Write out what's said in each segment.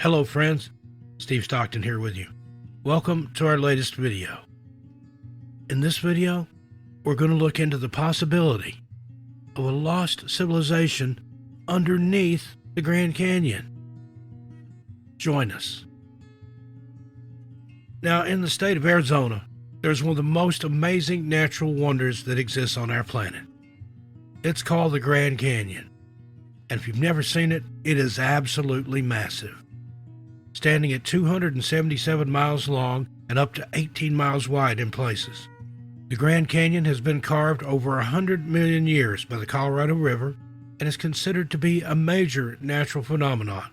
Hello friends, Steve Stockton here with you. Welcome to our latest video. In this video, we're going to look into the possibility of a lost civilization underneath the Grand Canyon. Join us. Now, in the state of Arizona, there's one of the most amazing natural wonders that exists on our planet. It's called the Grand Canyon. And if you've never seen it, it is absolutely massive. Standing at 277 miles long and up to 18 miles wide in places. The Grand Canyon has been carved over 100 million years by the Colorado River and is considered to be a major natural phenomenon,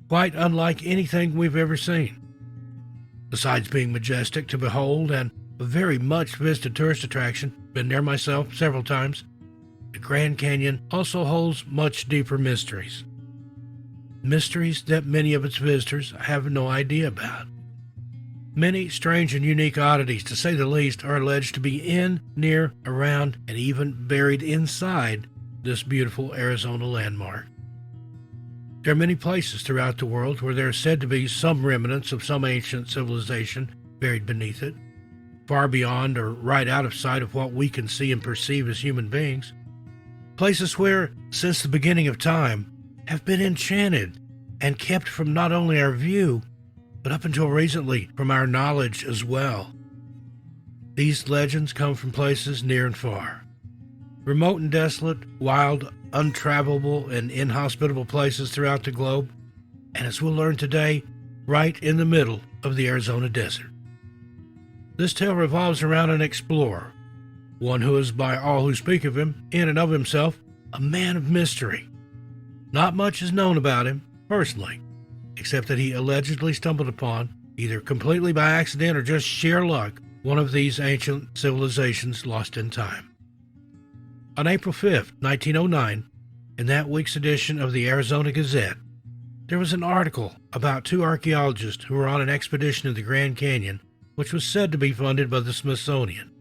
quite unlike anything we've ever seen. Besides being majestic to behold and a very much visited tourist attraction, been there myself several times, the Grand Canyon also holds much deeper mysteries. Mysteries that many of its visitors have no idea about. Many strange and unique oddities, to say the least, are alleged to be in, near, around, and even buried inside this beautiful Arizona landmark. There are many places throughout the world where there are said to be some remnants of some ancient civilization buried beneath it, far beyond or right out of sight of what we can see and perceive as human beings. Places where, since the beginning of time, have been enchanted and kept from not only our view, but up until recently from our knowledge as well. These legends come from places near and far. Remote and desolate, wild, untravelable, and inhospitable places throughout the globe, and as we'll learn today, right in the middle of the Arizona desert. This tale revolves around an explorer, one who is, by all who speak of him, in and of himself, a man of mystery. Not much is known about him, personally, except that he allegedly stumbled upon, either completely by accident or just sheer luck, one of these ancient civilizations lost in time. On April 5th, 1909, in that week's edition of the Arizona Gazette, there was an article about two archaeologists who were on an expedition to the Grand Canyon, which was said to be funded by the Smithsonian.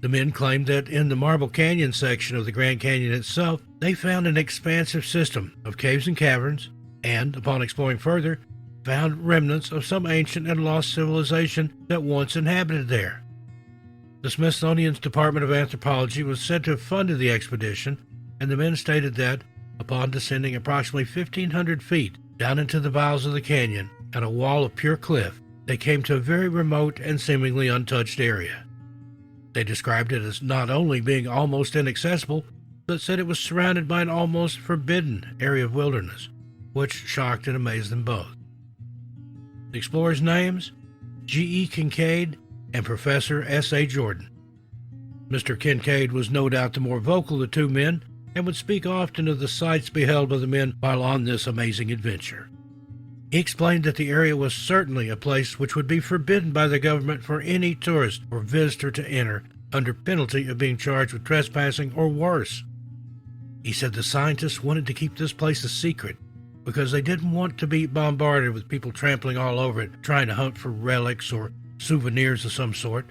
The men claimed that in the Marble Canyon section of the Grand Canyon itself, they found an expansive system of caves and caverns, and, upon exploring further, found remnants of some ancient and lost civilization that once inhabited there. The Smithsonian's Department of Anthropology was said to have funded the expedition, and the men stated that, upon descending approximately 1,500 feet down into the bowels of the canyon and a wall of pure cliff, they came to a very remote and seemingly untouched area. They described it as not only being almost inaccessible, but said it was surrounded by an almost forbidden area of wilderness, which shocked and amazed them both. The explorers' names? G.E. Kincaid and Professor S.A. Jordan. Mr. Kincaid was no doubt the more vocal of the two men and would speak often of the sights beheld by the men while on this amazing adventure. He explained that the area was certainly a place which would be forbidden by the government for any tourist or visitor to enter, under penalty of being charged with trespassing or worse. He said the scientists wanted to keep this place a secret because they didn't want to be bombarded with people trampling all over it, trying to hunt for relics or souvenirs of some sort.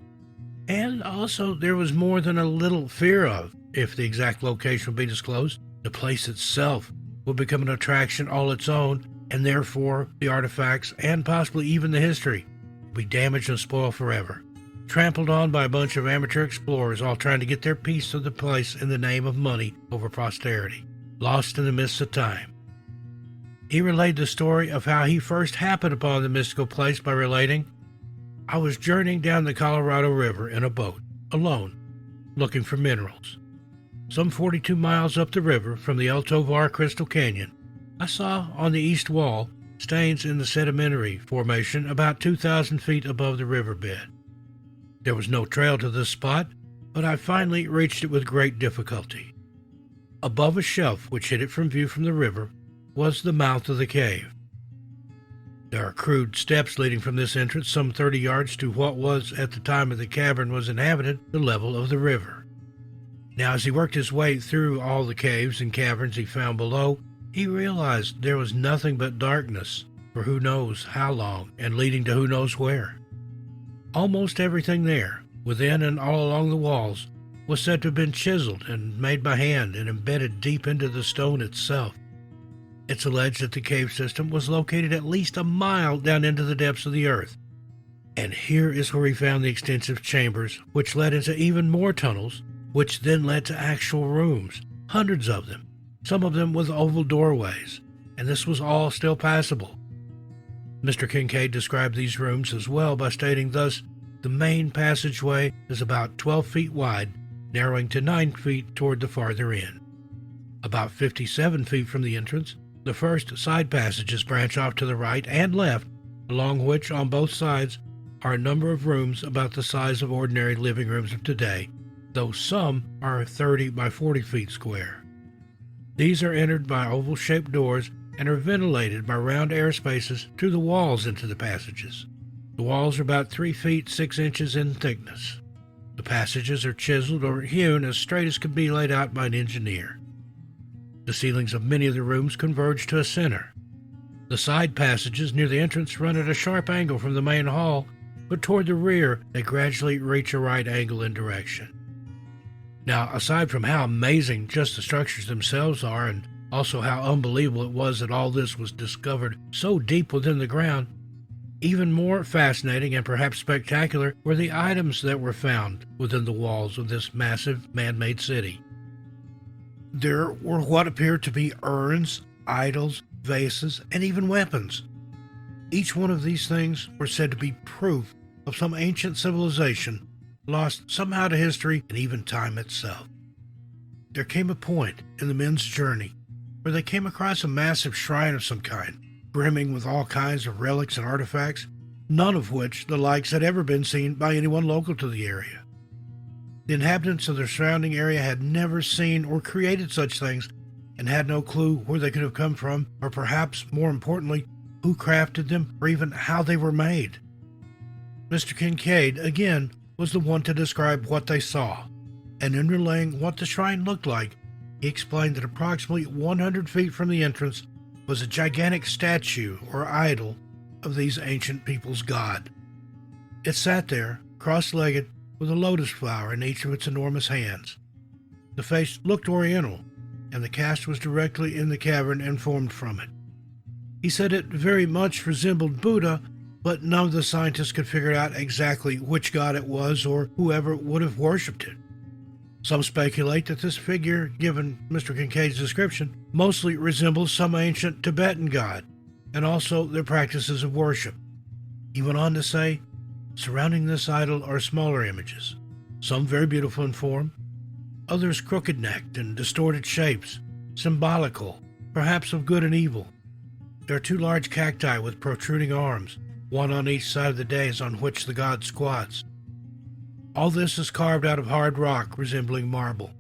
And also there was more than a little fear of, if the exact location would be disclosed, the place itself would become an attraction all its own, and therefore the artifacts and possibly even the history will be damaged and spoiled forever, trampled on by a bunch of amateur explorers all trying to get their piece of the place in the name of money over posterity, lost in the mists of time. He relayed the story of how he first happened upon the mystical place by relating, "I was journeying down the Colorado River in a boat, alone, looking for minerals. Some 42 miles up the river from the El Tovar Crystal Canyon, I saw on the east wall stains in the sedimentary formation about 2,000 feet above the riverbed. There was no trail to this spot, but I finally reached it with great difficulty. Above a shelf which hid it from view from the river was the mouth of the cave. There are crude steps leading from this entrance some 30 yards to what was, at the time of the cavern was inhabited, the level of the river. Now, as he worked his way through all the caves and caverns he found below, he realized there was nothing but darkness for who knows how long and leading to who knows where. Almost everything there, within and all along the walls, was said to have been chiseled and made by hand and embedded deep into the stone itself. It's alleged that the cave system was located at least a mile down into the depths of the earth. And here is where we found the extensive chambers, which led into even more tunnels, which then led to actual rooms, hundreds of them, some of them with oval doorways, and this was all still passable. Mr. Kincaid described these rooms as well by stating thus, the main passageway is about 12 feet wide, narrowing to 9 feet toward the farther end. About 57 feet from the entrance, the first side passages branch off to the right and left, along which on both sides are a number of rooms about the size of ordinary living rooms of today, though some are 30 by 40 feet square. These are entered by oval-shaped doors and are ventilated by round air spaces through the walls into the passages. The walls are about 3 feet 6 inches in thickness. The passages are chiseled or hewn as straight as could be laid out by an engineer. The ceilings of many of the rooms converge to a center. The side passages near the entrance run at a sharp angle from the main hall, but toward the rear they gradually reach a right angle in direction. Now, aside from how amazing just the structures themselves are, and also how unbelievable it was that all this was discovered so deep within the ground, even more fascinating and perhaps spectacular were the items that were found within the walls of this massive man-made city. There were what appeared to be urns, idols, vases, and even weapons. Each one of these things were said to be proof of some ancient civilization lost somehow to history and even time itself. There came a point in the men's journey where they came across a massive shrine of some kind, brimming with all kinds of relics and artifacts, none of which the likes had ever been seen by anyone local to the area. The inhabitants of the surrounding area had never seen or created such things and had no clue where they could have come from, or perhaps, more importantly, who crafted them or even how they were made. Mr. Kincaid, again, was the one to describe what they saw, and in relaying what the shrine looked like, he explained that approximately 100 feet from the entrance was a gigantic statue or idol of these ancient people's god. It sat there, cross-legged, with a lotus flower in each of its enormous hands. The face looked oriental, and the cast was directly in the cavern and formed from it. He said it very much resembled Buddha, but none of the scientists could figure out exactly which god it was or whoever would have worshipped it. Some speculate that this figure, given Mr. Kincaid's description, mostly resembles some ancient Tibetan god, and also their practices of worship. He went on to say, surrounding this idol are smaller images, some very beautiful in form, others crooked-necked and distorted shapes, symbolical, perhaps of good and evil. There are 2 large cacti with protruding arms, one on each side of the dais on which the god squats. All this is carved out of hard rock resembling marble.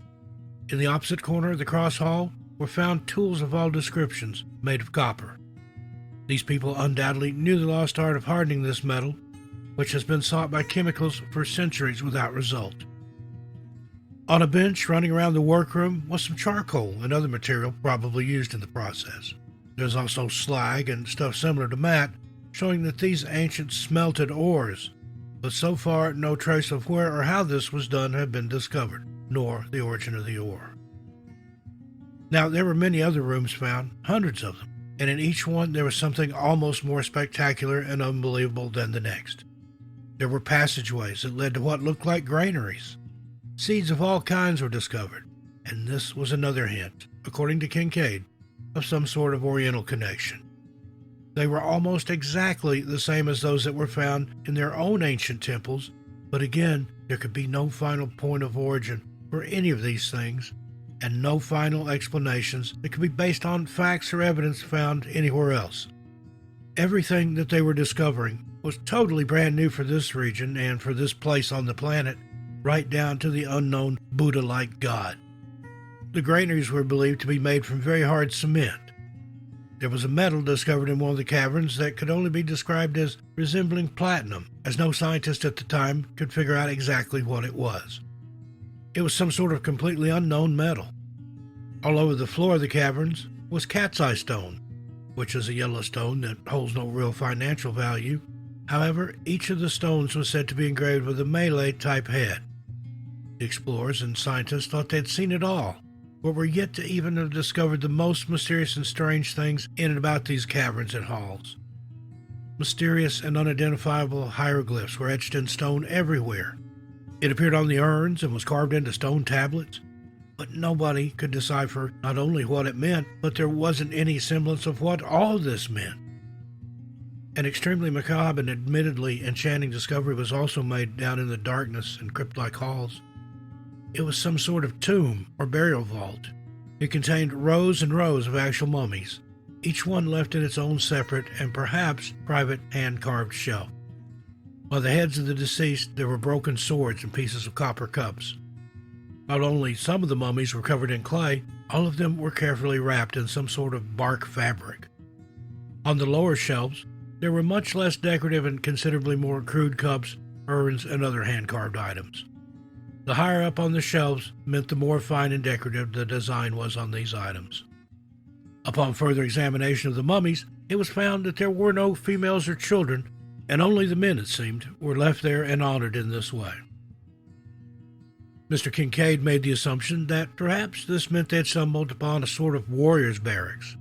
In the opposite corner of the cross hall were found tools of all descriptions made of copper. These people undoubtedly knew the lost art of hardening this metal, which has been sought by chemicals for centuries without result. On a bench running around the workroom was some charcoal and other material probably used in the process. There's also slag and stuff similar to mat, showing that these ancients smelted ores, but so far no trace of where or how this was done have been discovered, nor the origin of the ore. Now, there were many other rooms found, hundreds of them, and in each one there was something almost more spectacular and unbelievable than the next. There were passageways that led to what looked like granaries. Seeds of all kinds were discovered, and this was another hint, according to Kincaid, of some sort of Oriental connection. They were almost exactly the same as those that were found in their own ancient temples, but again, there could be no final point of origin for any of these things, and no final explanations that could be based on facts or evidence found anywhere else. Everything that they were discovering was totally brand new for this region and for this place on the planet, right down to the unknown Buddha-like god. The granaries were believed to be made from very hard cement. There was a metal discovered in one of the caverns that could only be described as resembling platinum, as no scientist at the time could figure out exactly what it was. It was some sort of completely unknown metal. All over the floor of the caverns was cat's eye stone, which is a yellow stone that holds no real financial value. However, each of the stones was said to be engraved with a Malay-type head. The explorers and scientists thought they'd seen it all, but we're yet to even have discovered the most mysterious and strange things in and about these caverns and halls. Mysterious and unidentifiable hieroglyphs were etched in stone everywhere. It appeared on the urns and was carved into stone tablets, but nobody could decipher not only what it meant, but there wasn't any semblance of what all this meant. An extremely macabre and admittedly enchanting discovery was also made down in the darkness and crypt-like halls. It was some sort of tomb or burial vault. It contained rows and rows of actual mummies, each one left in its own separate and perhaps private hand-carved shelf. By the heads of the deceased, there were broken swords and pieces of copper cups. Not only some of the mummies were covered in clay, all of them were carefully wrapped in some sort of bark fabric. On the lower shelves, there were much less decorative and considerably more crude cups, urns, and other hand-carved items. The higher up on the shelves meant the more fine and decorative the design was on these items. Upon further examination of the mummies, it was found that there were no females or children, and only the men, it seemed, were left there and honored in this way. Mr. Kincaid made the assumption that perhaps this meant they had stumbled upon a sort of warrior's barracks.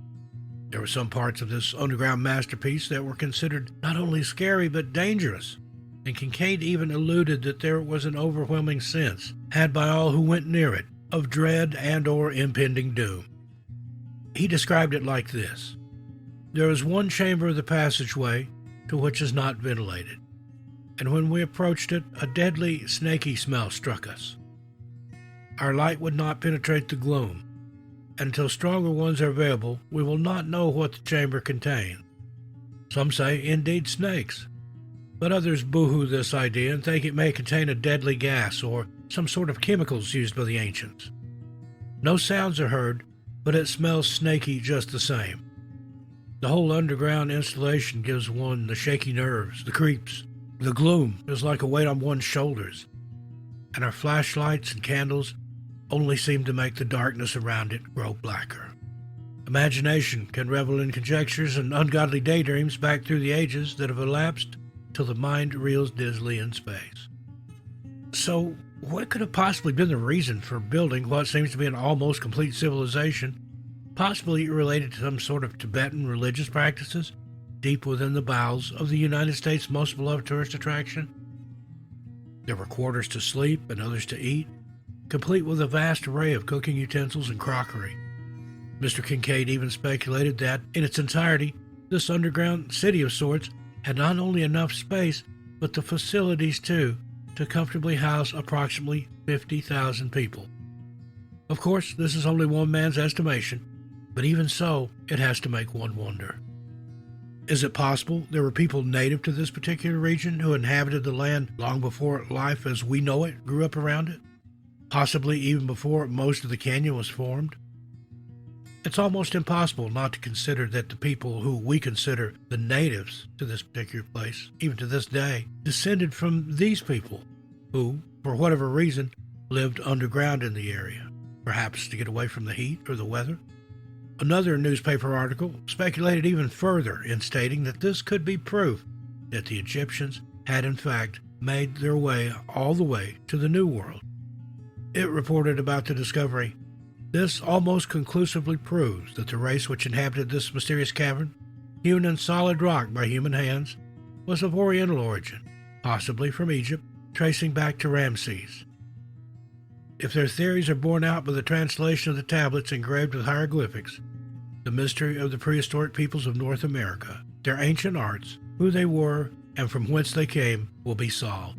There were some parts of this underground masterpiece that were considered not only scary but dangerous, and Kincaid even alluded that there was an overwhelming sense, had by all who went near it, of dread and/or impending doom. He described it like this: "There is one chamber of the passageway to which is not ventilated, and when we approached it, a deadly, snaky smell struck us. Our light would not penetrate the gloom. Until stronger ones are available, we will not know what the chamber contains. Some say, indeed, snakes, but others boo-hoo this idea and think it may contain a deadly gas or some sort of chemicals used by the ancients. No sounds are heard, but it smells snaky just the same. The whole underground installation gives one the shaky nerves, the creeps. The gloom is like a weight on one's shoulders, and our flashlights and candles only seem to make the darkness around it grow blacker. Imagination can revel in conjectures and ungodly daydreams back through the ages that have elapsed till the mind reels dizzily in space." So, what could have possibly been the reason for building what seems to be an almost complete civilization, possibly related to some sort of Tibetan religious practices, deep within the bowels of the United States' most beloved tourist attraction? There were quarters to sleep and others to eat, complete with a vast array of cooking utensils and crockery. Mr. Kincaid even speculated that, in its entirety, this underground city of sorts had not only enough space, but the facilities, too, to comfortably house approximately 50,000 people. Of course, this is only one man's estimation, but even so, it has to make one wonder. Is it possible there were people native to this particular region who inhabited the land long before life as we know it grew up around it? Possibly even before most of the canyon was formed? It's almost impossible not to consider that the people who we consider the natives to this particular place, even to this day, descended from these people who, for whatever reason, lived underground in the area, perhaps to get away from the heat or the weather. Another newspaper article speculated even further in stating that this could be proof that the Egyptians had in fact made their way all the way to the New World. It reported about the discovery, "This almost conclusively proves that the race which inhabited this mysterious cavern, hewn in solid rock by human hands, was of Oriental origin, possibly from Egypt, tracing back to Ramses. If their theories are borne out by the translation of the tablets engraved with hieroglyphics, the mystery of the prehistoric peoples of North America, their ancient arts, who they were, and from whence they came, will be solved.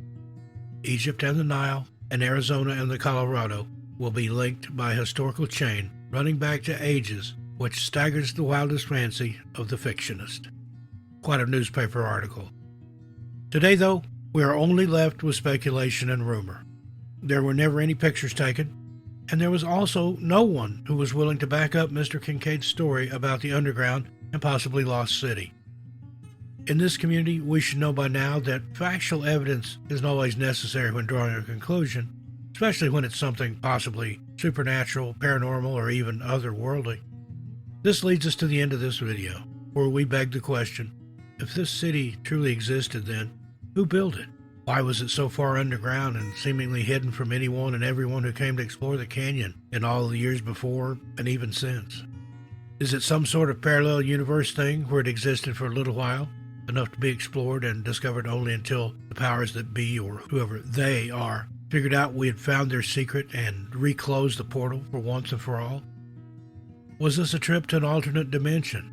Egypt and the Nile, and Arizona and the Colorado will be linked by a historical chain running back to ages which staggers the wildest fancy of the fictionist." Quite a newspaper article. Today, though, we are only left with speculation and rumor. There were never any pictures taken, and there was also no one who was willing to back up Mr. Kincaid's story about the underground and possibly lost city. In this community, we should know by now that factual evidence isn't always necessary when drawing a conclusion, especially when it's something possibly supernatural, paranormal, or even otherworldly. This leads us to the end of this video, where we beg the question, if this city truly existed then, who built it? Why was it so far underground and seemingly hidden from anyone and everyone who came to explore the canyon in all the years before and even since? Is it some sort of parallel universe thing where it existed for a little while, enough to be explored and discovered only until the powers that be, or whoever they are, figured out we had found their secret and reclosed the portal for once and for all? Was this a trip to an alternate dimension?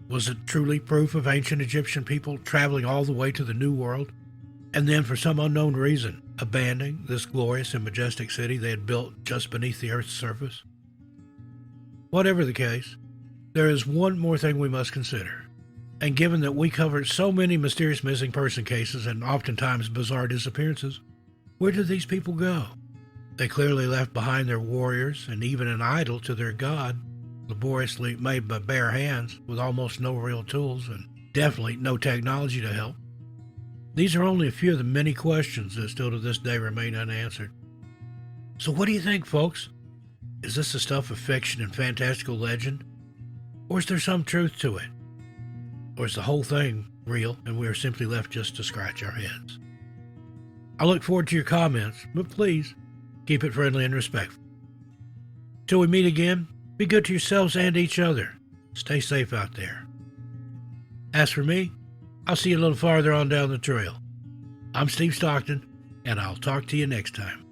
Was it truly proof of ancient Egyptian people traveling all the way to the New World, and then for some unknown reason abandoning this glorious and majestic city they had built just beneath the Earth's surface? Whatever the case, there is one more thing we must consider. And given that we cover so many mysterious missing person cases and oftentimes bizarre disappearances, where did these people go? They clearly left behind their warriors and even an idol to their god, laboriously made by bare hands with almost no real tools and definitely no technology to help. These are only a few of the many questions that still to this day remain unanswered. So what do you think, folks? Is this the stuff of fiction and fantastical legend? Or is there some truth to it? Or is the whole thing real and we are simply left just to scratch our heads? I look forward to your comments, but please keep it friendly and respectful. Till we meet again, be good to yourselves and each other. Stay safe out there. As for me, I'll see you a little farther on down the trail. I'm Steve Stockton, and I'll talk to you next time.